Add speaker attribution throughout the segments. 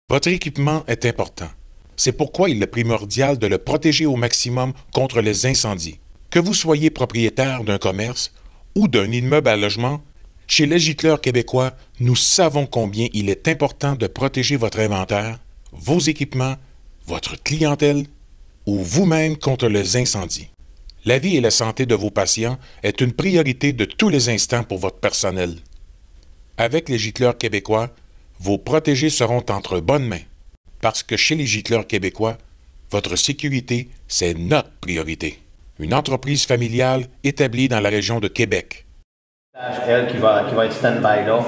Speaker 1: Votre équipement est important. C'est pourquoi il est primordial de le protéger au maximum contre les incendies. Que vous soyez propriétaire d'un commerce ou d'un immeuble à logement, chez Les Gicleurs québécois, nous savons combien il est important de protéger votre inventaire, vos équipements, votre clientèle ou vous-même contre les incendies. La vie et la santé de vos patients est une priorité de tous les instants pour votre personnel. Avec Les Gicleurs québécois, vos protégés seront entre bonnes mains. Parce que chez Les Gicleurs québécois, votre sécurité, c'est notre priorité. Une entreprise familiale établie dans la région de Québec.
Speaker 2: Elle qui va être stand-by là,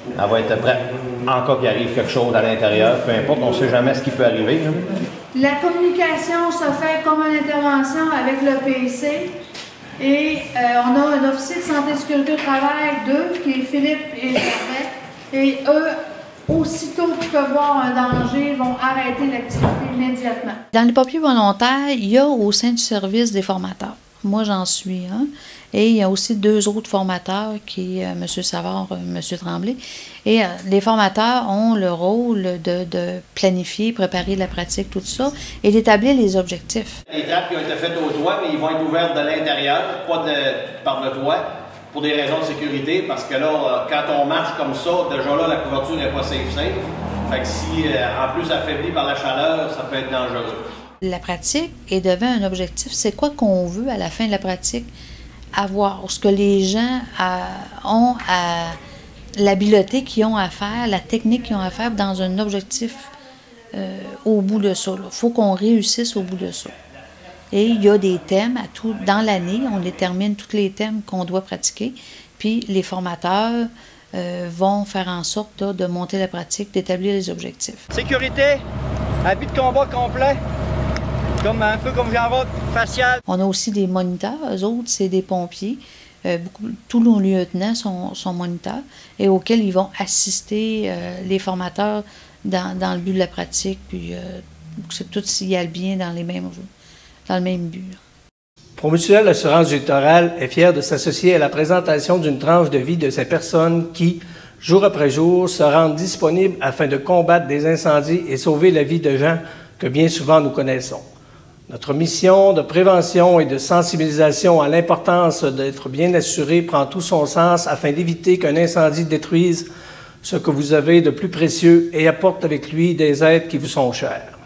Speaker 2: elle va être prête en cas qu'il arrive quelque chose à l'intérieur, peu importe, on ne sait jamais ce qui peut arriver. Là.
Speaker 3: La communication se fait comme une intervention avec le PC et on a un officier de santé et sécurité au travail, deux, qui est Philippe et Gervais, et eux, aussitôt qu'ils peuvent voir un danger, vont arrêter l'activité immédiatement.
Speaker 4: Dans les pompiers volontaires, il y a au sein du service des formateurs. Moi, j'en suis un. Et il y a aussi deux autres formateurs, qui est M. Savard, M. Tremblay. Et les formateurs ont le rôle de planifier, préparer la pratique, tout ça, et d'établir les objectifs.
Speaker 2: Les trappes qui ont été faites au toit, mais ils vont être ouvertes de l'intérieur, pas par le toit, pour des raisons de sécurité, parce que là, quand on marche comme ça, déjà là, la couverture n'est pas safe. Fait que si, en plus, affaibli par la chaleur, ça peut être dangereux.
Speaker 4: La pratique est devant un objectif. C'est quoi qu'on veut à la fin de la pratique? Avoir ce que les gens ont à l'habileté qu'ils ont à faire, la technique qu'ils ont à faire dans un objectif au bout de ça. Il faut qu'on réussisse au bout de ça. Et il y a des thèmes dans l'année, on détermine tous les thèmes qu'on doit pratiquer, puis les formateurs vont faire en sorte là, de monter la pratique, d'établir les objectifs.
Speaker 2: Sécurité, habit de combat complet. Un peu comme j'en facial.
Speaker 4: On a aussi des moniteurs, eux autres, c'est des pompiers. Tous nos lieutenants sont moniteurs et auxquels ils vont assister les formateurs dans le but de la pratique, puis que tout s'y aille bien dans le même but.
Speaker 5: Promutuelle Assurance Littorale est fière de s'associer à la présentation d'une tranche de vie de ces personnes qui, jour après jour, se rendent disponibles afin de combattre des incendies et sauver la vie de gens que bien souvent nous connaissons. Notre mission de prévention et de sensibilisation à l'importance d'être bien assuré prend tout son sens afin d'éviter qu'un incendie détruise ce que vous avez de plus précieux et apporte avec lui des êtres qui vous sont chers.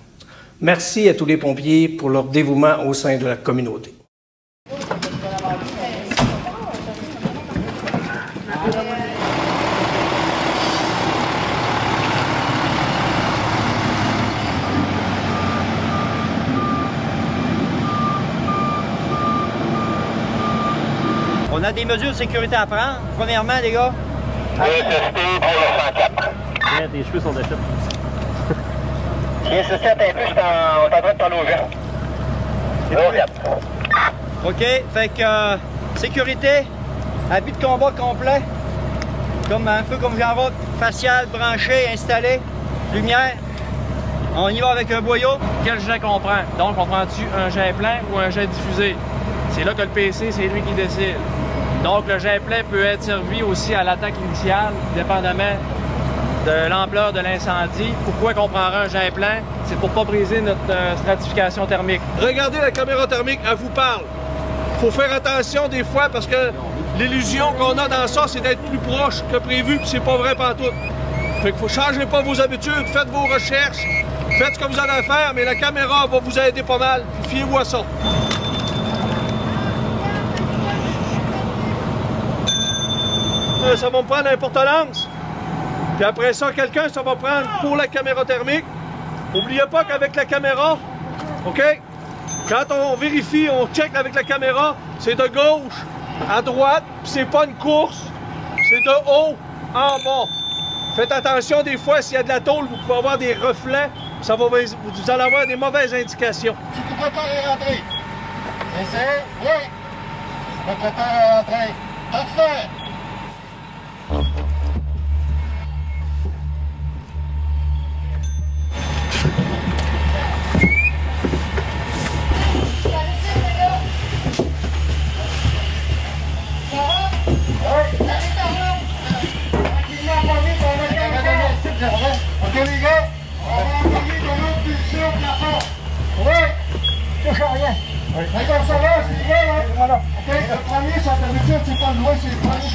Speaker 5: Merci à tous les pompiers pour leur dévouement au sein de la communauté.
Speaker 2: On a des mesures de sécurité à prendre. Premièrement, les gars.
Speaker 6: Oui, testé pour le 104.
Speaker 2: Bien, tes cheveux sont défaits.
Speaker 6: Bien, c'est ça, un peu, on est en train de parler aux gens. C'est
Speaker 2: OK, fait que sécurité, habit de combat complet, un peu comme j'en vois, facial, branché, installé, lumière. On y va avec un boyau.
Speaker 7: Quel jet qu'on prend? Donc, on prend-tu un jet plein ou un jet diffusé? C'est là que le PC, c'est lui qui décide. Donc, le jet plein peut être servi aussi à l'attaque initiale, dépendamment de l'ampleur de l'incendie. Pourquoi qu'on prendra un jet plein? C'est pour pas briser notre stratification thermique.
Speaker 8: Regardez la caméra thermique, elle vous parle. Faut faire attention des fois parce que l'illusion qu'on a dans ça, c'est d'être plus proche que prévu, puis c'est pas vrai pantoute. Fait qu'il faut changer pas vos habitudes, faites vos recherches, faites ce que vous allez faire, mais la caméra va vous aider pas mal, puis fiez-vous à ça. Ça va me prendre un porte-lance. Puis après ça, quelqu'un, ça va prendre pour la caméra thermique. N'oubliez pas qu'avec la caméra, OK? Quand on vérifie, on check avec la caméra, c'est de gauche à droite, puis c'est pas une course, c'est de haut en bas. Faites attention des fois, s'il y a de la tôle, vous pouvez avoir des reflets, vous allez avoir des mauvaises indications.
Speaker 6: Tu te prépares à rentrer. Essayez? Oui. Je me prépare à rentrer. Parfait. OK les gars, on va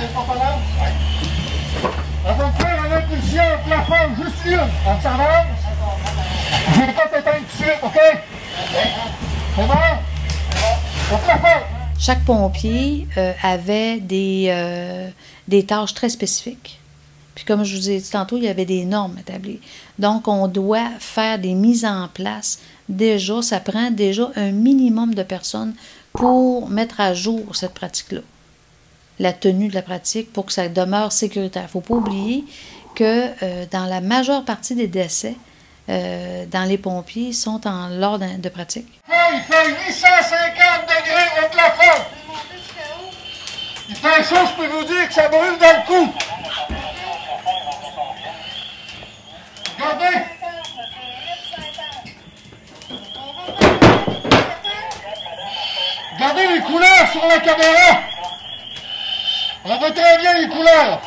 Speaker 6: c'est pas là? Oui. On va faire une impulsion au plafond, juste une. On s'avance. Je vais pas t'éteindre tout de suite, OK? C'est bon? Au plafond.
Speaker 4: Chaque pompier avait des tâches très spécifiques. Puis comme je vous ai dit tantôt, il y avait des normes établies. Donc, on doit faire des mises en place. Déjà, ça prend déjà un minimum de personnes pour mettre à jour cette pratique-là. La tenue de la pratique pour que ça demeure sécuritaire. Il ne faut pas oublier que dans la majeure partie des décès, dans les pompiers, sont lors de pratique.
Speaker 6: Il fait 850 degrés au plafond. Il fait chaud, je peux vous dire que ça brûle dans le cou. Regardez. Regardez les couleurs sur la caméra. On voit très bien les couleurs.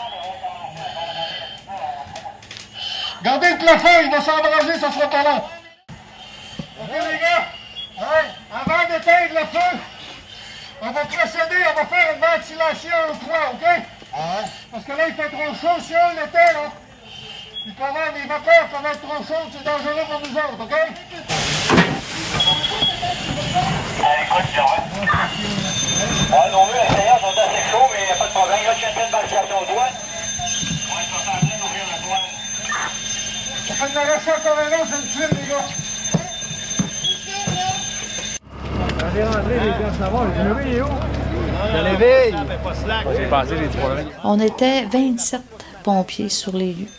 Speaker 6: Regardez le plafond, il va s'embraser, ça sera pas long. OK les gars? Ouais. Avant d'éteindre le feu, on va procéder, on va faire une ventilation au froid, OK? Ouais. Parce que là, il fait trop chaud. Si on l'éteint, là, il peut y avoir des vapeurs qui vont être trop chaudes, c'est dangereux pour nous autres, OK?
Speaker 9: Ouais, non, les essayants sont assez chauds, mais il n'y a pas de problème. Là, tu as une ventilation au doigt. Ouais, je vais faire bien d'ouvrir le doigt.
Speaker 6: Ça fait de la recette encore un an, c'est une tuile, les gars.
Speaker 8: Allez rentrer, les gars, ça va. Le levé, il est où?
Speaker 2: Dans l'éveil.
Speaker 7: J'ai passé les 3 minutes.
Speaker 4: On était 27 pompiers sur les lieux.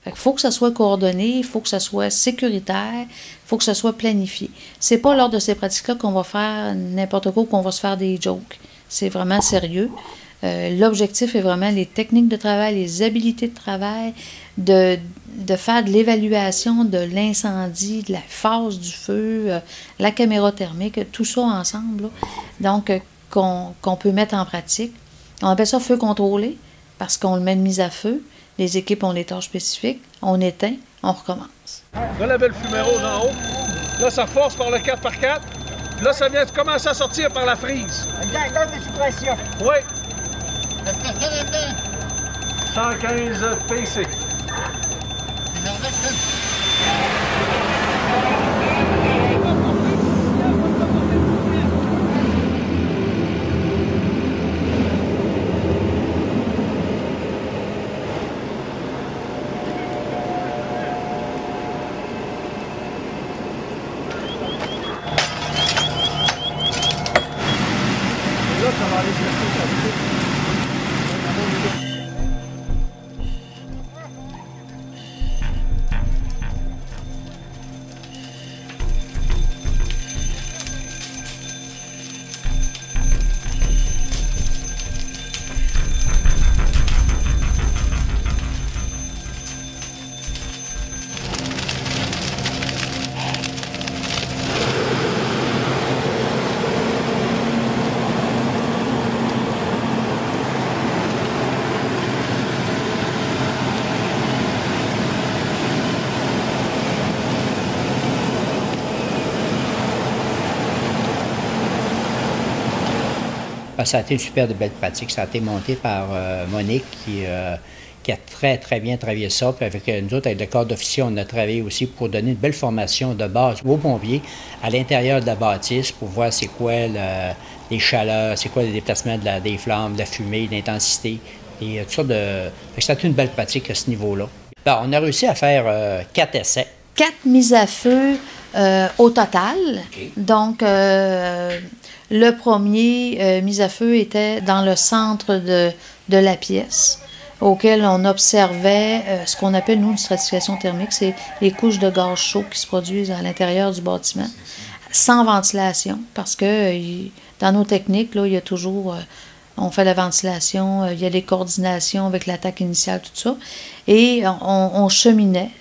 Speaker 4: Fait qu'il faut que ça soit coordonné, il faut que ça soit sécuritaire, il faut que ça soit planifié. C'est pas lors de ces pratiques-là qu'on va faire n'importe quoi ou qu'on va se faire des jokes. C'est vraiment sérieux. L'objectif est vraiment les techniques de travail, les habiletés de travail, de faire de l'évaluation de l'incendie, de la phase du feu, la caméra thermique, tout ça ensemble. Là. Donc, qu'on peut mettre en pratique. On appelle ça feu contrôlé parce qu'on le met de mise à feu. Les équipes ont des tâches spécifiques. On éteint, on recommence.
Speaker 8: Là, la belle fumée rose en haut. Là, ça force par le 4x4. Là, ça vient de commencer à sortir par la frise.
Speaker 6: Exact, donne des suppressions.
Speaker 8: Oui.
Speaker 6: Est-ce que ça là-dedans?
Speaker 8: 115 PC.
Speaker 10: Ça a été une super belle pratique. Ça a été monté par Monique qui a très bien travaillé ça. Puis avec nous autres, avec le corps d'officier, on a travaillé aussi pour donner une belle formation de base aux pompiers à l'intérieur de la bâtisse pour voir c'est quoi les chaleurs, c'est quoi les déplacements des flammes, de la fumée, de l'intensité. Et tout ça ça a été une belle pratique à ce niveau-là. Alors, on a réussi à faire 4 essais.
Speaker 4: 4 mises à feu au total. Okay. Donc, le premier mise à feu était dans le centre de la pièce, auquel on observait ce qu'on appelle, nous, une stratification thermique. C'est les couches de gaz chaud qui se produisent à l'intérieur du bâtiment, sans ventilation, parce que dans nos techniques, là, il y a toujours... on fait la ventilation, il y a des coordinations avec l'attaque initiale, tout ça. Et on cheminait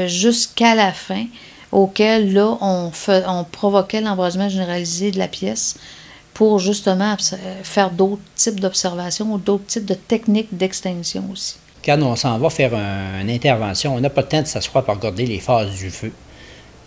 Speaker 4: jusqu'à la fin, auquel, là, on provoquait l'embrasement généralisé de la pièce pour justement faire d'autres types d'observations ou d'autres types de techniques d'extinction aussi.
Speaker 10: Quand on s'en va faire une intervention, on n'a pas le temps de s'asseoir pour regarder les phases du feu.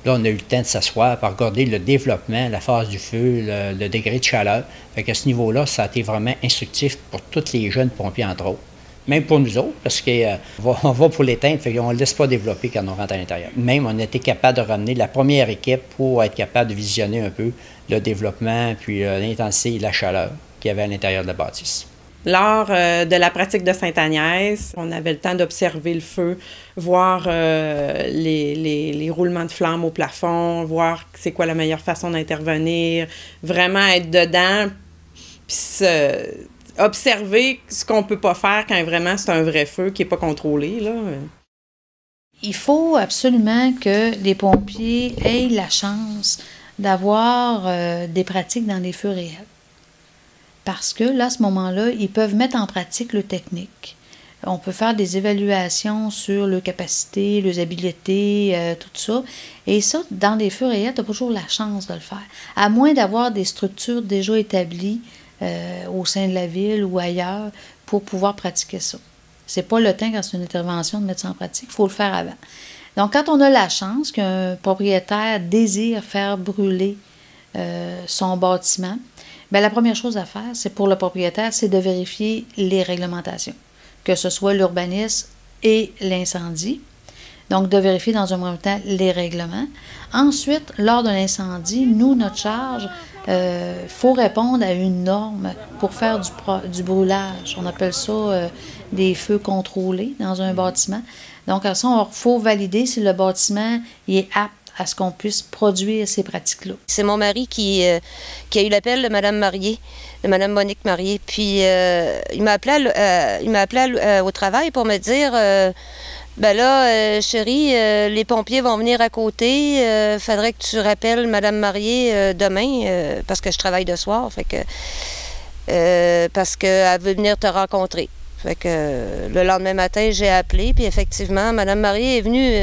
Speaker 10: Là, on a eu le temps de s'asseoir pour regarder le développement, la phase du feu, le degré de chaleur. Fait qu'à ce niveau-là, ça a été vraiment instructif pour tous les jeunes pompiers, entre autres. Même pour nous autres, parce qu'on va pour l'éteindre, fait qu'on ne le laisse pas développer quand on rentre à l'intérieur. Même, on a été capable de ramener la première équipe pour être capable de visionner un peu le développement, puis l'intensité et la chaleur qu'il y avait à l'intérieur de la bâtisse.
Speaker 11: Lors de la pratique de Sainte-Agnès, on avait le temps d'observer le feu, voir les roulements de flammes au plafond, voir c'est quoi la meilleure façon d'intervenir, vraiment être dedans, puis observer ce qu'on ne peut pas faire quand vraiment c'est un vrai feu qui n'est pas contrôlé, là.
Speaker 4: Il faut absolument que les pompiers aient la chance d'avoir des pratiques dans des feux réels. Parce que là, à ce moment-là, ils peuvent mettre en pratique le technique. On peut faire des évaluations sur leurs capacités, leurs habiletés, tout ça. Et ça, dans des feux réels, tu n'as pas toujours la chance de le faire. À moins d'avoir des structures déjà établies au sein de la ville ou ailleurs pour pouvoir pratiquer ça. C'est pas le temps quand c'est une intervention de mettre ça en pratique, il faut le faire avant. Donc, quand on a la chance qu'un propriétaire désire faire brûler son bâtiment, bien, la première chose à faire, c'est pour le propriétaire, c'est de vérifier les réglementations, que ce soit l'urbanisme et l'incendie. Donc, de vérifier dans un premier temps les règlements. Ensuite, lors de l'incendie, nous, notre charge, faut répondre à une norme pour faire du brûlage. On appelle ça des feux contrôlés dans un bâtiment. Donc, à ça, il faut valider si le bâtiment est apte à ce qu'on puisse produire ces pratiques-là.
Speaker 12: C'est mon mari qui a eu l'appel de Mme Marié, de Mme Monique Marié. Puis, il m'a appelé au travail pour me dire ben là, chérie, les pompiers vont venir à côté. Faudrait que tu rappelles Mme Marié demain, parce que je travaille de soir. Fait que, parce qu'elle veut venir te rencontrer. Fait que le lendemain matin, j'ai appelé, puis effectivement, Mme Marié est venue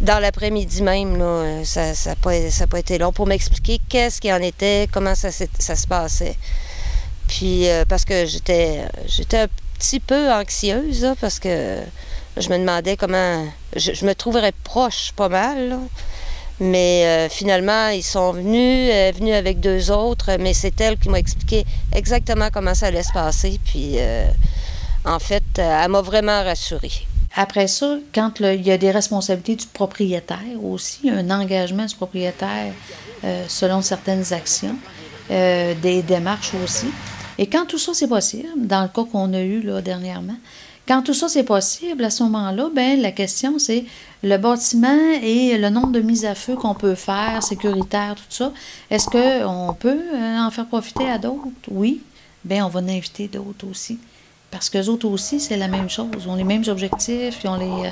Speaker 12: dans l'après-midi même. Là, ça n'a pas été long pour m'expliquer qu'est-ce qu'il en était, comment ça se passait. Puis parce que j'étais un petit peu anxieuse, là, parce que je me demandais comment... Je me trouverais proche pas mal, là. Mais finalement, ils sont venus avec 2 autres, mais c'est elle qui m'a expliqué exactement comment ça allait se passer. Puis, en fait, elle m'a vraiment rassurée.
Speaker 4: Après ça, quand il y a des responsabilités du propriétaire aussi, un engagement du propriétaire selon certaines actions, des démarches aussi. Et quand tout ça, c'est possible, dans le cas qu'on a eu là, dernièrement, quand tout ça, c'est possible, à ce moment-là, bien, la question, c'est le bâtiment et le nombre de mises à feu qu'on peut faire, sécuritaire, tout ça. Est-ce qu'on peut en faire profiter à d'autres? Oui. Bien, on va en inviter d'autres aussi. Parce qu'eux autres aussi, c'est la même chose. Ils ont les mêmes objectifs, ils ont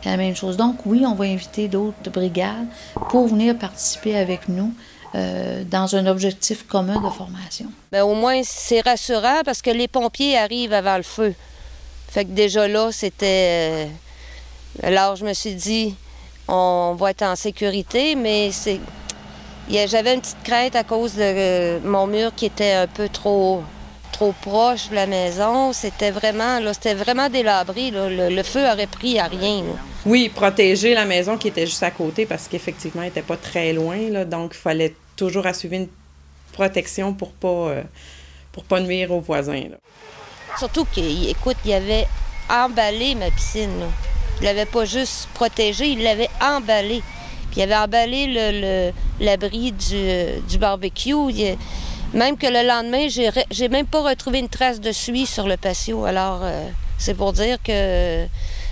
Speaker 4: la même chose. Donc, oui, on va inviter d'autres brigades pour venir participer avec nous dans un objectif commun de formation.
Speaker 12: Bien, au moins, c'est rassurant parce que les pompiers arrivent avant le feu. Fait que déjà là, c'était... alors, je me suis dit, on va être en sécurité, mais j'avais une petite crainte à cause de mon mur qui était un peu trop proche de la maison. C'était vraiment délabré. Là. Le feu aurait pris à rien. Là.
Speaker 11: Oui, protéger la maison qui était juste à côté parce qu'effectivement, elle n'était pas très loin. Là, donc, il fallait toujours assurer une protection pour pas nuire aux voisins. Là.
Speaker 12: Surtout qu'il avait emballé ma piscine. Là. Il l'avait pas juste protégée, il l'avait emballée. Puis il avait emballé l'abri du barbecue. Même que le lendemain, j'ai même pas retrouvé une trace de suie sur le patio. Alors, c'est pour dire que...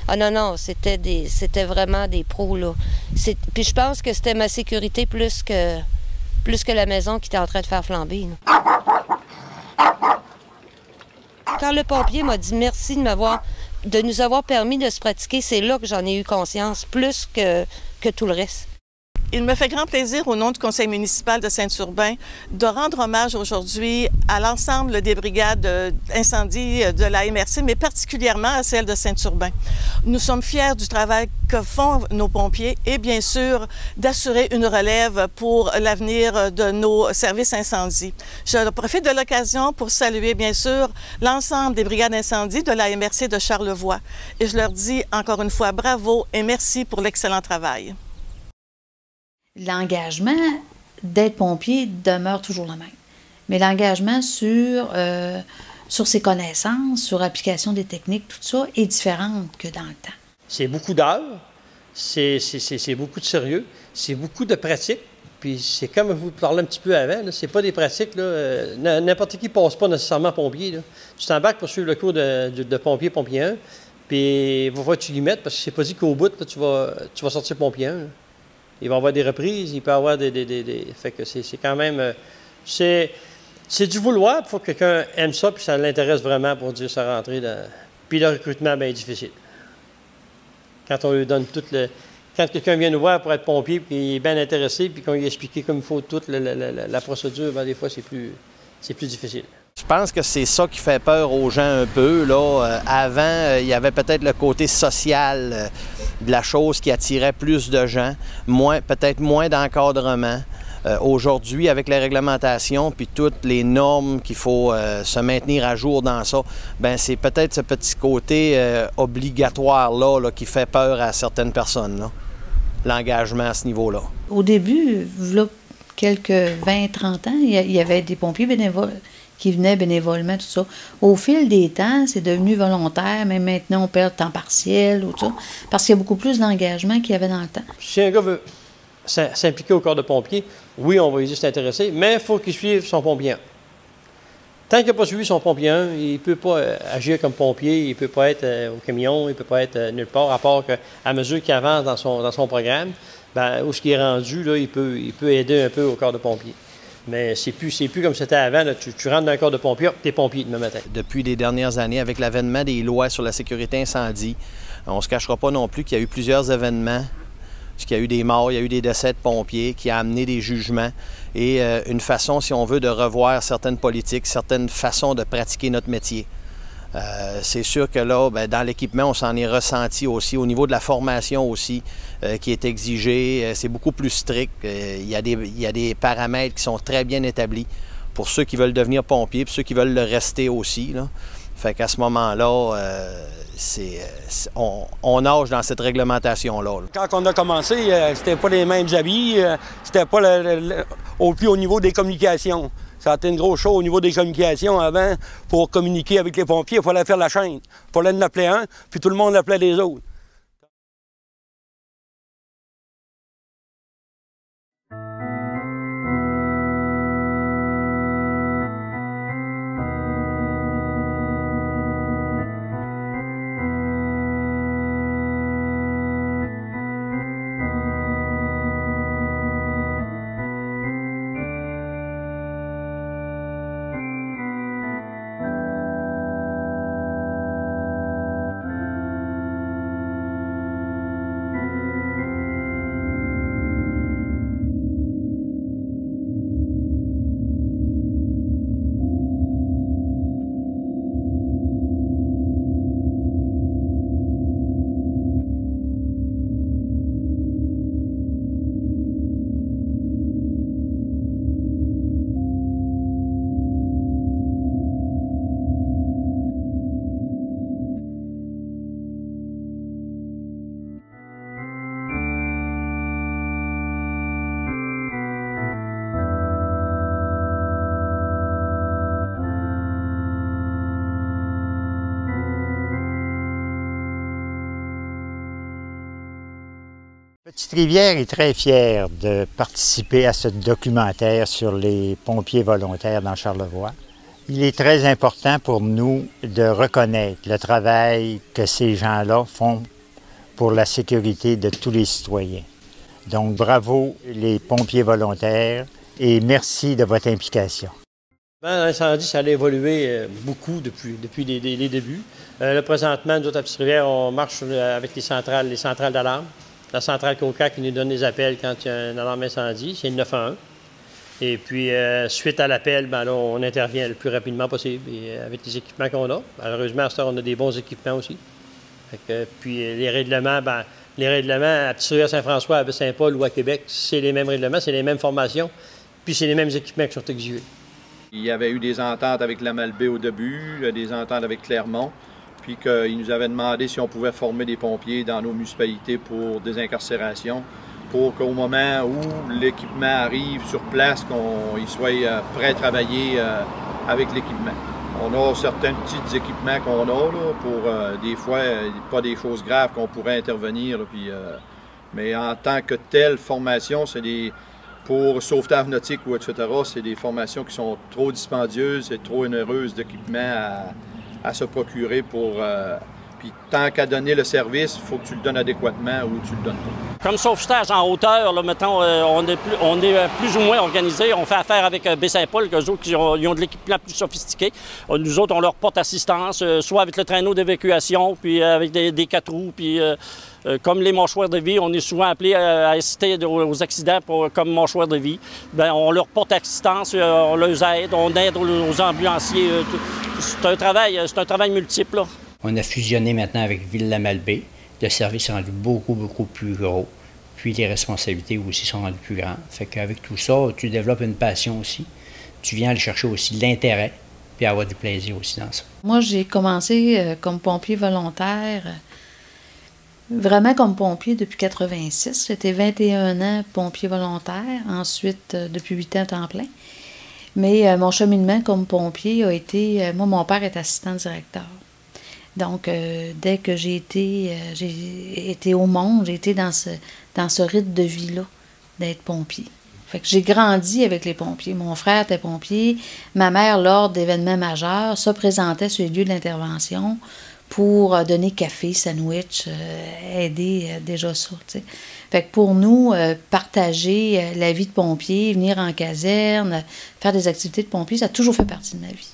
Speaker 12: Ah non, c'était vraiment des pros, là. Puis je pense que c'était ma sécurité plus que la maison qui était en train de faire flamber. Là. Quand le pompier m'a dit merci de nous avoir permis de se pratiquer, c'est là que j'en ai eu conscience, plus que tout le reste.
Speaker 13: Il me fait grand plaisir, au nom du Conseil municipal de Saint-Urbain, de rendre hommage aujourd'hui à l'ensemble des brigades d'incendie de la MRC, mais particulièrement à celle de Saint-Urbain. Nous sommes fiers du travail que font nos pompiers et bien sûr d'assurer une relève pour l'avenir de nos services incendie. Je profite de l'occasion pour saluer bien sûr l'ensemble des brigades d'incendie de la MRC de Charlevoix. Et je leur dis encore une fois bravo et merci pour l'excellent travail.
Speaker 4: L'engagement d'être pompier demeure toujours le même. Mais l'engagement sur ses connaissances, sur l'application des techniques, tout ça, est différent que dans le temps.
Speaker 5: C'est beaucoup d'heures, c'est beaucoup de sérieux, c'est beaucoup de pratique. Puis c'est comme vous parlez un petit peu avant, c'est pas des pratiques, n'importe qui ne passe pas nécessairement pompier. Là. Tu t'embarques pour suivre le cours de pompier 1, puis il va falloir que tu l'y mettes, parce que c'est pas dit qu'au bout, là, tu vas sortir pompier 1. Là. Il va y avoir des reprises, il peut y avoir des... Fait que c'est quand même... c'est du vouloir, il faut que quelqu'un aime ça, puis ça l'intéresse vraiment pour dire ça rentrer dans... Puis le recrutement, bien difficile. Quand on lui donne tout le... Quand quelqu'un vient nous voir pour être pompier, puis il est bien intéressé, puis qu'on lui explique comme il faut toute la procédure, bien, des fois, c'est plus difficile.
Speaker 2: Je pense que c'est ça qui fait peur aux gens un peu. Là. Avant, il y avait peut-être le côté social de la chose qui attirait plus de gens, peut-être moins d'encadrement. Aujourd'hui, avec les réglementations puis toutes les normes qu'il faut se maintenir à jour dans ça, bien, c'est peut-être ce petit côté obligatoire-là qui fait peur à certaines personnes, là. L'engagement à ce niveau-là.
Speaker 4: Au début, là, quelques 20-30 ans, il y avait des pompiers bénévoles qui venaient bénévolement, tout ça. Au fil des temps, c'est devenu volontaire, mais maintenant, on perd le temps partiel, ou tout ça, parce qu'il y a beaucoup plus d'engagement qu'il y avait dans le temps.
Speaker 5: Si un gars veut s'impliquer au corps de pompier, oui, on va lui dire s'intéresser, mais il faut qu'il suive son pompier 1. Tant qu'il n'a pas suivi son pompier 1, il ne peut pas agir comme pompier, il ne peut pas être au camion, il ne peut pas être nulle part, à part qu'à mesure qu'il avance dans son programme, bien, où ce qui est rendu, là, il peut aider un peu au corps de pompier. Mais c'est plus comme c'était avant, là, tu rentres dans un corps de pompier, tu es pompier demain matin.
Speaker 2: Depuis les dernières années, avec l'avènement des lois sur la sécurité incendie, on ne se cachera pas non plus qu'il y a eu plusieurs événements. Parce qu'il y a eu des morts, il y a eu des décès de pompiers qui a amené des jugements et une façon, si on veut, de revoir certaines politiques, certaines façons de pratiquer notre métier. C'est sûr que là, bien, dans l'équipement, on s'en est ressenti aussi. Au niveau de la formation aussi, qui est exigée, c'est beaucoup plus strict. Il y a des paramètres qui sont très bien établis pour ceux qui veulent devenir pompiers et ceux qui veulent le rester aussi, là. Fait qu'à ce moment-là, on nage dans cette réglementation-là.
Speaker 14: Quand on a commencé, c'était pas les mêmes habits, c'était pas au plus au niveau des communications. Ça a été une grosse chose au niveau des communications avant. Pour communiquer avec les pompiers, il fallait faire la chaîne. Il fallait en appeler un, puis tout le monde appelait les autres.
Speaker 15: Petite-Rivière est très fière de participer à ce documentaire sur les pompiers volontaires dans Charlevoix. Il est très important pour nous de reconnaître le travail que ces gens-là font pour la sécurité de tous les citoyens. Donc bravo les pompiers volontaires et merci de votre implication.
Speaker 5: L'incendie, ça a évolué beaucoup depuis les débuts. Là, présentement, nous autres, à Petite-Rivière, on marche avec les centrales d'alarme. La centrale COCA qui nous donne des appels quand il y a un alarme incendie, c'est le 911. Et puis, suite à l'appel, ben là, on intervient le plus rapidement possible et, avec les équipements qu'on a. Malheureusement, à ce temps, on a des bons équipements aussi. Puis, les règlements à Petite-Rivière, Saint-François, à Saint-Paul ou à Québec, c'est les mêmes règlements, c'est les mêmes formations, puis c'est les mêmes équipements qui sont exigés.
Speaker 16: Il y avait eu des ententes avec la Malbaie au début, des ententes avec Clermont. Puis qu'ils nous avaient demandé si on pouvait former des pompiers dans nos municipalités pour des incarcérations. pour qu'au moment où l'équipement arrive sur place, qu'il soit prêt à travailler avec l'équipement. On a certains petits équipements qu'on a là, pour des fois, pas des choses graves qu'on pourrait intervenir. Là, puis, mais en tant que telle formation, c'est des pour sauvetage nautique ou etc., c'est des formations qui sont trop dispendieuses et trop onéreuses d'équipement à se procurer pour... puis tant qu'à donner le service, il faut que tu le donnes adéquatement ou tu le donnes pas.
Speaker 17: Comme sauvetage en hauteur, là, mettons, on est plus ou moins organisé. On fait affaire avec Baie-Saint-Paul, qu'eux autres, ils ont de l'équipement plus sophistiqué. Nous autres, on leur porte assistance, soit avec le traîneau d'évacuation, puis avec des 4 roues, puis... comme les mâchoires de vie, on est souvent appelé à assister aux accidents comme mâchoires de vie. Bien, on leur porte assistance, on les aide, on aide aux ambulanciers. C'est un travail multiple. Là.
Speaker 10: On a fusionné maintenant avec Ville-la-Malbaie. Le service est rendu beaucoup plus gros. Puis les responsabilités aussi sont rendues plus grandes. Fait qu'avec tout ça, tu développes une passion aussi. Tu viens aller chercher aussi de l'intérêt, puis avoir du plaisir aussi dans ça.
Speaker 4: Moi, j'ai commencé comme pompier volontaire. Vraiment comme pompier depuis 86. J'étais 21 ans pompier volontaire, ensuite depuis 8 ans temps plein. Mais mon cheminement comme pompier a été... moi, mon père est assistant directeur. Donc, dès que j'ai été au monde, j'ai été dans ce rythme de vie-là, d'être pompier. Fait que j'ai grandi avec les pompiers. Mon frère était pompier. Ma mère, lors d'événements majeurs, se présentait sur les lieux d'intervention pour donner café, sandwich, aider déjà ça, t'sais. Fait que pour nous, partager la vie de pompier, venir en caserne, faire des activités de pompier, ça a toujours fait partie de ma vie.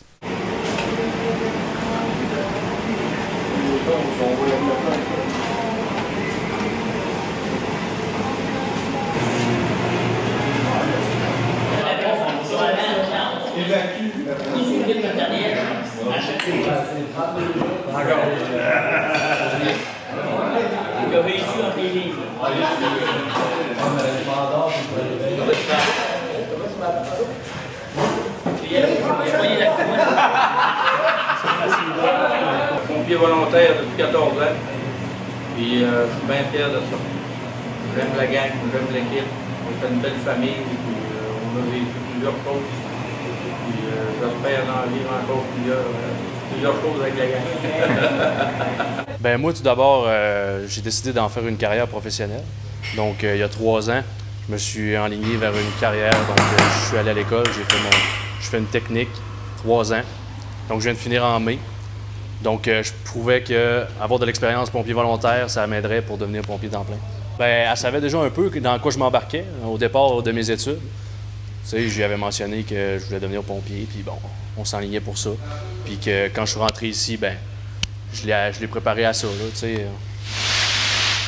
Speaker 17: Il a réussi dans tes livres.
Speaker 18: Pompier volontaire depuis 14 ans. Puis je suis bien fier de ça. J'aime la gang, j'aime l'équipe. On est une belle famille. Puis, on a vécu plusieurs choses. Puis j'espère en vivre encore plusieurs choses avec la gang.
Speaker 7: Ben moi, tout d'abord, j'ai décidé d'en faire une carrière professionnelle. Donc, il y a 3 ans, je me suis enligné vers une carrière. Donc, je suis allé à l'école, je fais une technique, 3 ans. Donc, je viens de finir en mai. Donc, je trouvais qu'avoir de l'expérience pompier volontaire, ça m'aiderait pour devenir pompier temps plein. Ben, elle savait déjà un peu dans quoi je m'embarquais au départ de mes études. Tu sais, je lui avais mentionné que je voulais devenir pompier, puis bon, on s'enlignait pour ça. Puis que quand je suis rentré ici, ben, je l'ai préparé à ça, là, tu sais.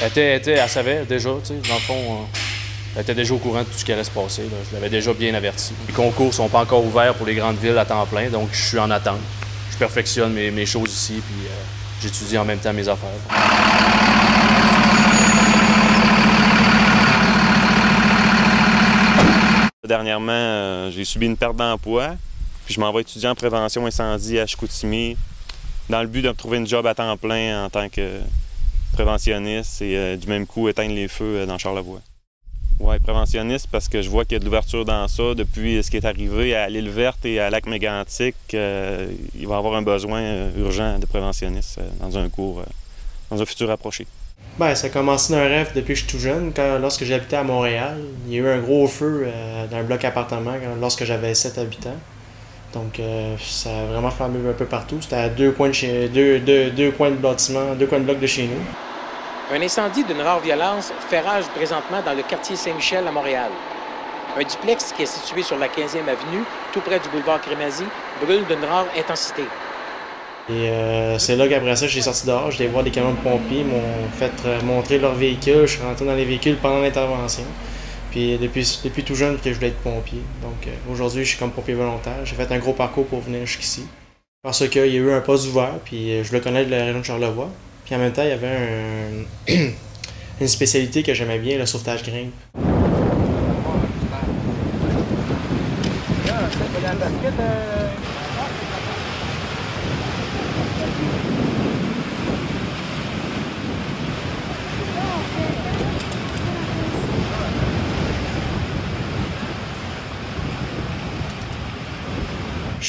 Speaker 7: Elle savait déjà, tu sais, dans le fond, elle était déjà au courant de tout ce qui allait se passer, là. Je l'avais déjà bien averti. Les concours ne sont pas encore ouverts pour les grandes villes à temps plein, donc je suis en attente. Je perfectionne mes choses ici, puis j'étudie en même temps mes affaires.
Speaker 19: Dernièrement, j'ai subi une perte d'emploi, puis je m'en vais étudier en prévention incendie à Chicoutimi dans le but de me trouver une job à temps plein en tant que préventionniste et du même coup éteindre les feux dans Charlevoix. Oui, préventionniste parce que je vois qu'il y a de l'ouverture dans ça depuis ce qui est arrivé à l'île Verte et à Lac-Mégantic. Il va y avoir un besoin urgent de préventionniste dans un cours, dans un futur approché.
Speaker 20: Bien, ça a commencé d'un rêve depuis que je suis tout jeune. Lorsque j'habitais à Montréal, il y a eu un gros feu dans un bloc appartement lorsque j'avais 7 habitants. Donc, ça a vraiment flambé un peu partout. C'était à deux coins de bâtiment, 2 coins de bloc de chez nous.
Speaker 21: Un incendie d'une rare violence fait rage présentement dans le quartier Saint-Michel à Montréal. Un duplex qui est situé sur la 15e avenue, tout près du boulevard Crémazie, brûle d'une rare intensité.
Speaker 20: Et c'est là qu'après ça, j'ai sorti dehors, j'étais voir des camions de pompiers, m'ont fait montrer leurs véhicules, je suis rentré dans les véhicules pendant l'intervention. Puis depuis tout jeune que je voulais être pompier. Donc aujourd'hui, je suis comme pompier volontaire. J'ai fait un gros parcours pour venir jusqu'ici. Parce qu'il y a eu un poste ouvert, puis je le connais de la région de Charlevoix. Puis en même temps, il y avait une spécialité que j'aimais bien, le sauvetage grimpe.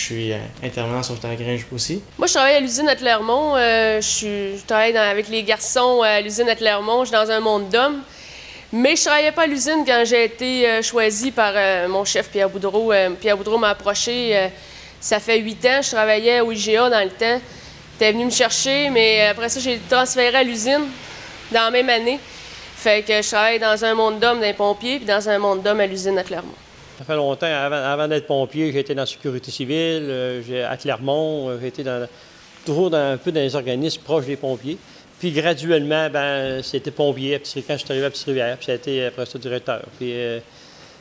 Speaker 20: suis intervenant sauveteur Gringe aussi.
Speaker 1: Moi, je travaille à l'usine à Clermont. Je travaille avec les garçons à l'usine à Clermont. Je suis dans un monde d'hommes. Mais je ne travaillais pas à l'usine quand j'ai été choisie par mon chef Pierre Boudreau. Pierre Boudreau m'a approché. Ça fait 8 ans. Je travaillais au IGA dans le temps. Il était venu me chercher, mais après ça, j'ai transféré à l'usine dans la même année. Fait que je travaille dans un monde d'hommes d'un pompier puis dans un monde d'hommes à l'usine à Clermont.
Speaker 22: Ça fait longtemps, avant d'être pompier, j'ai été dans la sécurité civile, à Clermont, j'ai été toujours un peu dans les organismes proches des pompiers. Puis graduellement, c'était pompier quand je suis arrivé à Petite-Rivière, puis ça a été après ça directeur. Puis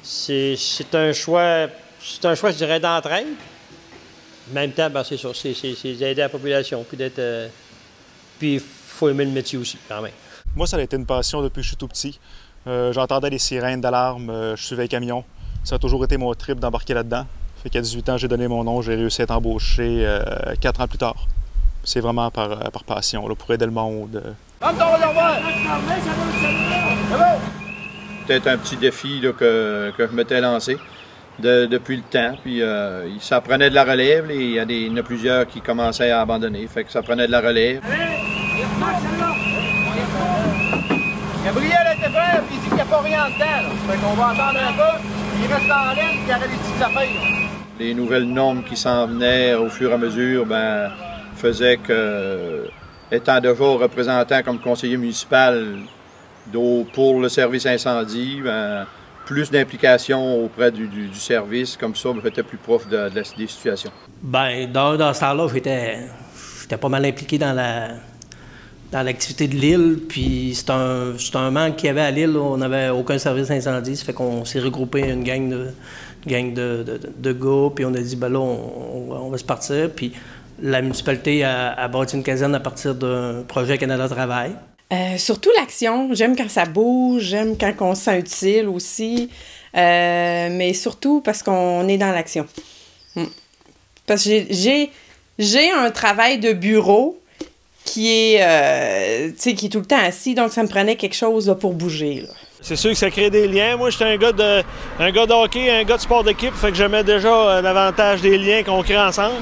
Speaker 22: c'est un choix, je dirais, d'entraide. En même temps, c'est sûr, c'est d'aider la population, puis d'être. Puis il faut aimer le métier aussi, quand même.
Speaker 23: Moi, ça a été une passion depuis que je suis tout petit. J'entendais les sirènes d'alarme, je suivais les camions. Ça a toujours été mon trip d'embarquer là-dedans. Fait qu'à 18 ans, j'ai donné mon nom, j'ai réussi à être embauché 4 ans plus tard. C'est vraiment par passion, là, pour aider le monde.
Speaker 16: Peut-être un petit défi là, que je m'étais lancé depuis le temps. Puis ça prenait de la relève. Il y en a plusieurs qui commençaient à abandonner. Fait que ça prenait de la relève.
Speaker 9: Gabriel était prêt, puis il dit qu'il n'y a pas rien dedans. Fait qu'on va attendre un peu. Il reste en ligne, puis il y aurait des petites affaires.
Speaker 16: Les nouvelles normes qui s'en venaient au fur et à mesure faisaient que, étant déjà représentant comme conseiller municipal pour le service incendie, plus d'implication auprès du service, comme ça, j'étais plus proche des situations.
Speaker 5: Dans ce temps-là, j'étais pas mal impliqué dans l'activité de l'île, puis c'est un manque qu'il y avait à l'île. On n'avait aucun service incendie, ça fait qu'on s'est regroupé une gang de gars, puis on a dit, là, on va se partir, puis la municipalité a bâti une caserne à partir d'un projet Canada Travail.
Speaker 11: Surtout l'action. J'aime quand ça bouge, j'aime quand on se sent utile aussi, mais surtout parce qu'on est dans l'action. Parce que j'ai un travail de bureau qui est tout le temps assis, donc ça me prenait quelque chose là, pour bouger. Là.
Speaker 8: C'est sûr que ça crée des liens. Moi, j'étais un gars de hockey, un gars de sport d'équipe, fait que j'aimais déjà l'avantage des liens qu'on crée ensemble.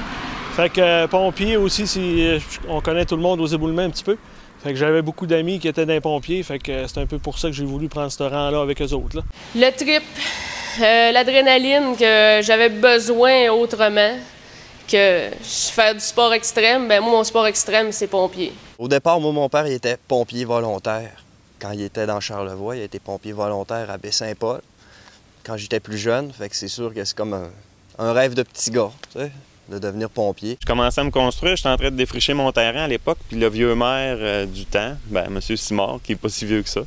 Speaker 8: Fait que pompier aussi, on connaît tout le monde aux éboulements un petit peu. Fait que j'avais beaucoup d'amis qui étaient dans les pompiers, fait que c'est un peu pour ça que j'ai voulu prendre ce rang-là avec eux autres. Là.
Speaker 1: Le trip, l'adrénaline que j'avais besoin autrement que faire du sport extrême, moi, mon sport extrême, c'est pompier.
Speaker 24: Au départ, moi, mon père, il était pompier volontaire. Quand il était dans Charlevoix, il était pompier volontaire à Baie-Saint-Paul. Quand j'étais plus jeune, fait que c'est sûr que c'est comme un rêve de petit gars, tu sais, de devenir pompier.
Speaker 19: Je commençais à me construire, j'étais en train de défricher mon terrain à l'époque, puis le vieux maire du temps, M. Simard, qui n'est pas si vieux que ça,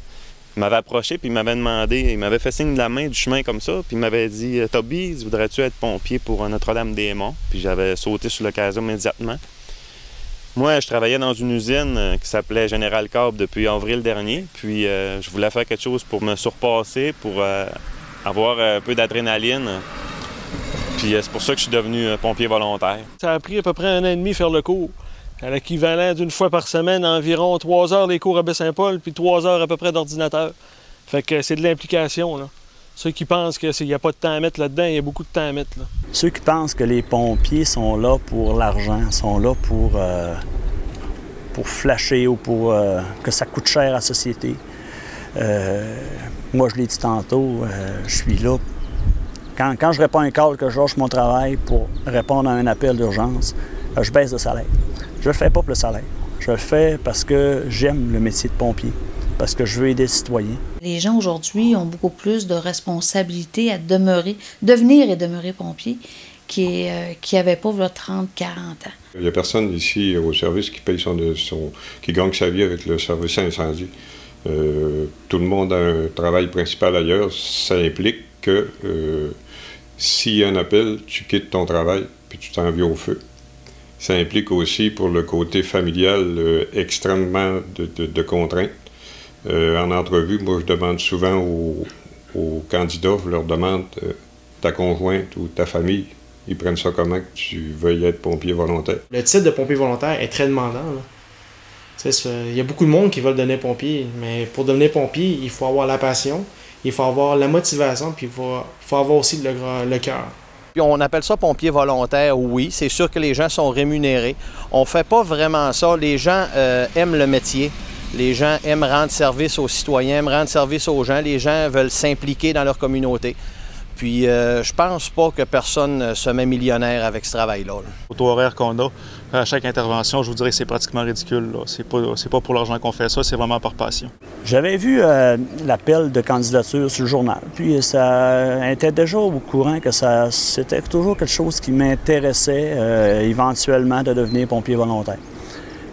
Speaker 19: il m'avait approché, puis il m'avait demandé, il m'avait fait signe de la main du chemin comme ça, puis il m'avait dit « Toby, voudrais-tu être pompier pour Notre-Dame-des-Monts? » Puis j'avais sauté sur l'occasion immédiatement. Moi, je travaillais dans une usine qui s'appelait Général Corp depuis avril dernier, puis je voulais faire quelque chose pour me surpasser, pour avoir un peu d'adrénaline. Puis c'est pour ça que je suis devenu pompier volontaire.
Speaker 8: Ça a pris à peu près 1 an et demi faire le cours. À l'équivalent d'une fois par semaine, environ 3 heures les cours à Baie-Saint-Paul, puis 3 heures à peu près d'ordinateur. Fait que c'est de l'implication, là. Ceux qui pensent qu'il n'y a pas de temps à mettre là-dedans, il y a beaucoup de temps à mettre, là.
Speaker 25: Ceux qui pensent que les pompiers sont là pour l'argent, sont là pour flasher ou pour que ça coûte cher à la société. Moi, je l'ai dit tantôt, je suis là. Quand je réponds à un call, que je lâche mon travail pour répondre à un appel d'urgence, je baisse de salaire. Je le fais pas pour le salaire. Je le fais parce que j'aime le métier de pompier, parce que je veux aider les citoyens. Les
Speaker 4: gens aujourd'hui ont beaucoup plus de responsabilités à devenir et demeurer pompiers qui n'avaient pas 30, 40 ans.
Speaker 26: Il n'y a personne ici au service qui paye qui gagne sa vie avec le service incendie. Tout le monde a un travail principal ailleurs. Ça implique que s'il y a un appel, tu quittes ton travail puis tu t'en viens au feu. Ça implique aussi pour le côté familial extrêmement de contraintes. En entrevue, moi je demande souvent aux candidats, je leur demande ta conjointe ou ta famille, ils prennent ça comment que tu veuilles être pompier volontaire.
Speaker 20: Le titre de pompier volontaire est très demandant. Il y a beaucoup de monde qui veulent devenir pompier, mais pour devenir pompier, il faut avoir la passion, il faut avoir la motivation, puis il faut avoir aussi le cœur.
Speaker 24: Puis on appelle ça pompier volontaire, oui. C'est sûr que les gens sont rémunérés. On ne fait pas vraiment ça. Les gens aiment le métier. Les gens aiment rendre service aux citoyens, aiment rendre service aux gens. Les gens veulent s'impliquer dans leur communauté. Puis je pense pas que personne se met millionnaire avec ce travail-là.
Speaker 23: Le taux horaire qu'on a à chaque intervention, je vous dirais que c'est pratiquement ridicule. C'est pas pour l'argent qu'on fait ça, c'est vraiment par passion.
Speaker 25: J'avais vu l'appel de candidature sur le journal, puis ça était déjà au courant que c'était toujours quelque chose qui m'intéressait éventuellement de devenir pompier volontaire.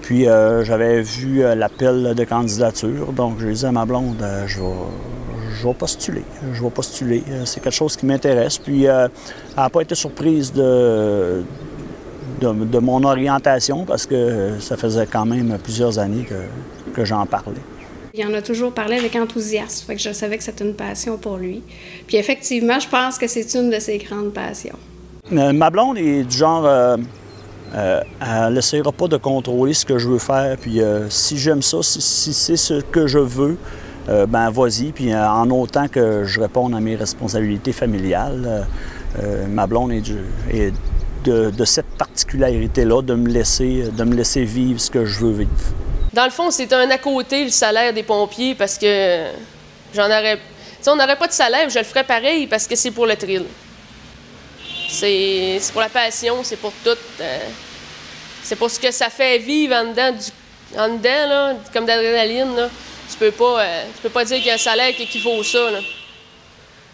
Speaker 25: Puis j'avais vu l'appel de candidature, donc j'ai dit à ma blonde, je vais postuler. C'est quelque chose qui m'intéresse. Puis elle n'a pas été surprise de mon orientation parce que ça faisait quand même plusieurs années que j'en parlais.
Speaker 2: Il en a toujours parlé avec enthousiasme, fait que je savais que c'était une passion pour lui. Puis effectivement, je pense que c'est une de ses grandes passions.
Speaker 25: Ma blonde est du genre, elle n'essaiera pas de contrôler ce que je veux faire. Puis si j'aime ça, si c'est ce que je veux, ben vas-y, puis en autant que je réponde à mes responsabilités familiales, ma blonde est de cette particularité-là, de me laisser vivre ce que je veux vivre.
Speaker 1: Dans le fond, c'est un à côté, le salaire des pompiers, parce que on n'aurait pas de salaire, je le ferais pareil, parce que c'est pour le thrill. C'est pour la passion, c'est pour tout. C'est pour ce que ça fait vivre en dedans là, comme d'adrénaline, là. Tu peux pas dire qu'il y a un salaire qui équivaut à ça, là.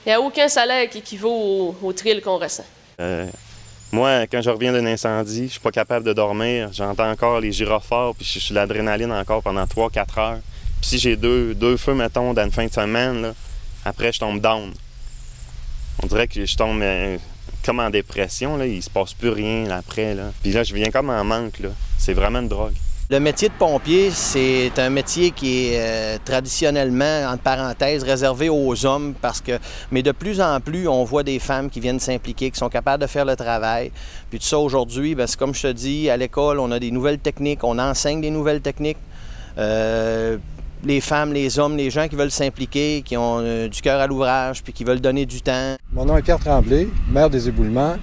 Speaker 1: Il n'y a aucun salaire qui équivaut au thrill qu'on ressent.
Speaker 19: Moi, quand je reviens d'un incendie, je suis pas capable de dormir. J'entends encore les gyrophares, puis je suis sur l'adrénaline encore pendant 3-4 heures. Puis si j'ai deux feux, mettons, dans une fin de semaine, là, après, je tombe down. On dirait que je tombe comme en dépression, là. Il se passe plus rien là, après. Là. Puis là, je viens comme en manque. Là. C'est vraiment une drogue.
Speaker 24: Le métier de pompier, c'est un métier qui est traditionnellement, entre parenthèses, réservé aux hommes mais de plus en plus, on voit des femmes qui viennent s'impliquer, qui sont capables de faire le travail. Puis tout ça, aujourd'hui, c'est comme je te dis, à l'école, on a des nouvelles techniques, on enseigne des nouvelles techniques. Les femmes, les hommes, les gens qui veulent s'impliquer, qui ont du cœur à l'ouvrage, puis qui veulent donner du temps.
Speaker 3: Mon nom est Pierre Tremblay, maire des Éboulements.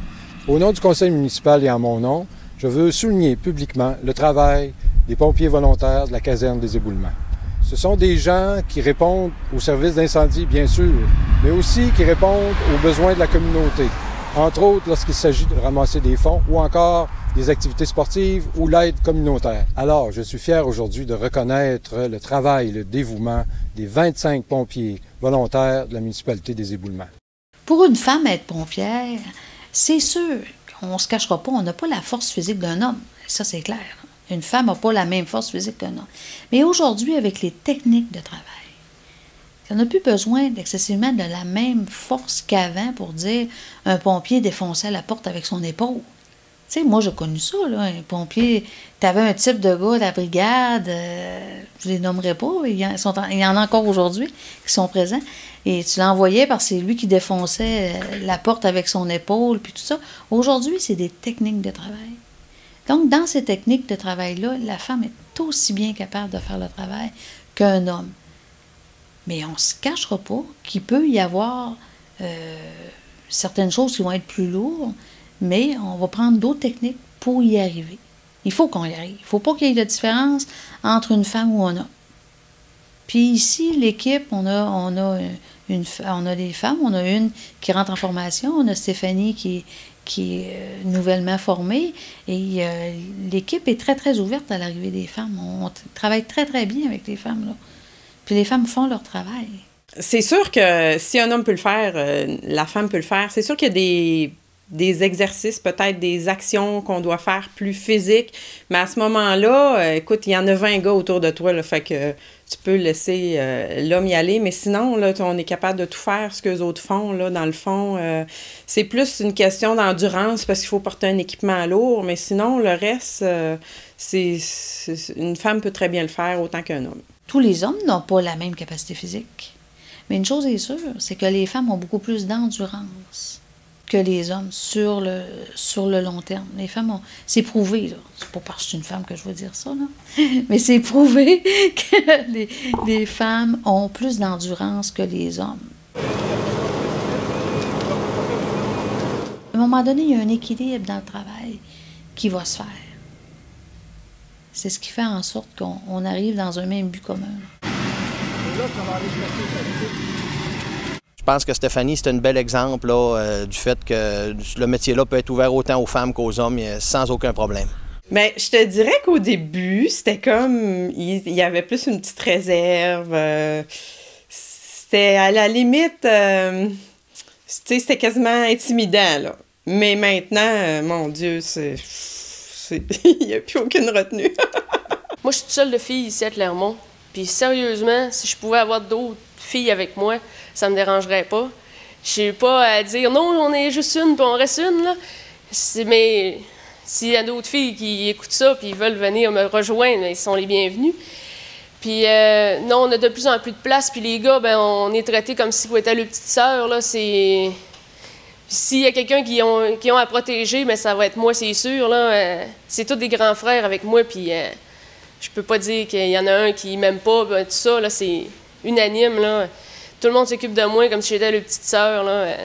Speaker 3: Au nom du conseil municipal et en mon nom, je veux souligner publiquement le travail des pompiers volontaires de la caserne des Éboulements. Ce sont des gens qui répondent aux services d'incendie, bien sûr, mais aussi qui répondent aux besoins de la communauté, entre autres lorsqu'il s'agit de ramasser des fonds ou encore des activités sportives ou l'aide communautaire. Alors, je suis fier aujourd'hui de reconnaître le travail et le dévouement des 25 pompiers volontaires de la municipalité des Éboulements.
Speaker 4: Pour une femme, être pompière, c'est sûr, on ne se cachera pas, on n'a pas la force physique d'un homme. Ça, c'est clair. Une femme n'a pas la même force physique qu'un homme. Mais aujourd'hui, avec les techniques de travail, on n'a plus besoin excessivement de la même force qu'avant pour dire un pompier défonçait la porte avec son épaule. Tu sais, moi, j'ai connu ça, là, un pompier. Tu avais un type de gars de la brigade, je les nommerai pas, il y en a encore aujourd'hui qui sont présents, et tu l'envoyais parce que c'est lui qui défonçait la porte avec son épaule, puis tout ça. Aujourd'hui, c'est des techniques de travail. Donc, dans ces techniques de travail-là, la femme est aussi bien capable de faire le travail qu'un homme. Mais on ne se cachera pas qu'il peut y avoir certaines choses qui vont être plus lourdes, mais on va prendre d'autres techniques pour y arriver. Il faut qu'on y arrive. Il ne faut pas qu'il y ait de différence entre une femme ou un homme. Puis ici, l'équipe, on a des femmes, on a une qui rentre en formation, on a Stéphanie qui est nouvellement formée, et l'équipe est très, très ouverte à l'arrivée des femmes. On travaille très, très bien avec les femmes, là. Puis les femmes font leur travail.
Speaker 11: C'est sûr que si un homme peut le faire, la femme peut le faire. C'est sûr qu'il y a des exercices, peut-être des actions qu'on doit faire plus physiques, mais à ce moment-là, écoute, il y en a 20 gars autour de toi, là, fait que tu peux laisser l'homme y aller, mais sinon, là, on est capable de tout faire ce que les autres font, là, dans le fond. C'est plus une question d'endurance parce qu'il faut porter un équipement lourd, mais sinon, le reste, une femme peut très bien le faire autant qu'un homme.
Speaker 4: Tous les hommes n'ont pas la même capacité physique, mais une chose est sûre, c'est que les femmes ont beaucoup plus d'endurance que les hommes sur le long terme. Les femmes ont... C'est prouvé, là. C'est pas parce que je suis une femme que je veux dire ça, là. Mais c'est prouvé que les femmes ont plus d'endurance que les hommes. À un moment donné, il y a un équilibre dans le travail qui va se faire. C'est ce qui fait en sorte qu'on arrive dans un même but commun.
Speaker 24: Je pense que Stéphanie, c'est un bel exemple là, du fait que le métier-là peut être ouvert autant aux femmes qu'aux hommes sans aucun problème.
Speaker 11: Bien, je te dirais qu'au début, c'était comme... Il y avait plus une petite réserve. C'était à la limite... c'était quasiment intimidant, là. Mais maintenant, mon Dieu, il n'y a plus aucune retenue.
Speaker 1: Moi, je suis toute seule de fille ici à Clermont. Puis sérieusement, si je pouvais avoir d'autres filles avec moi, ça me dérangerait pas. Je n'ai pas à dire « Non, on est juste une, puis on reste une. » là. Mais s'il y a d'autres filles qui écoutent ça puis veulent venir me rejoindre, ils sont les bienvenus. Puis non, on a de plus en plus de place. Puis les gars, ben, on est traités comme si on était les petites sœurs. Là, c'est... S'il y a quelqu'un qui ont à protéger, mais ça va être moi, c'est sûr. Là. C'est tous des grands frères avec moi, puis je peux pas dire qu'il y en a un qui m'aime pas, ben, tout ça, là, c'est unanime. Là. Tout le monde s'occupe de moi comme si j'étais la petite sœur. Là.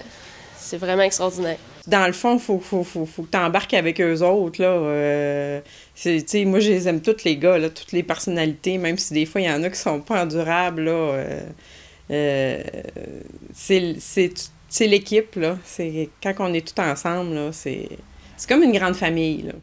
Speaker 1: C'est vraiment extraordinaire.
Speaker 11: Dans le fond, faut que tu embarques avec eux autres. Là. Moi, je les aime tous les gars, là, toutes les personnalités, même si des fois, il y en a qui sont pas endurables. Là. C'est l'équipe, là. Quand on est tous ensemble, là, c'est comme une grande famille, là.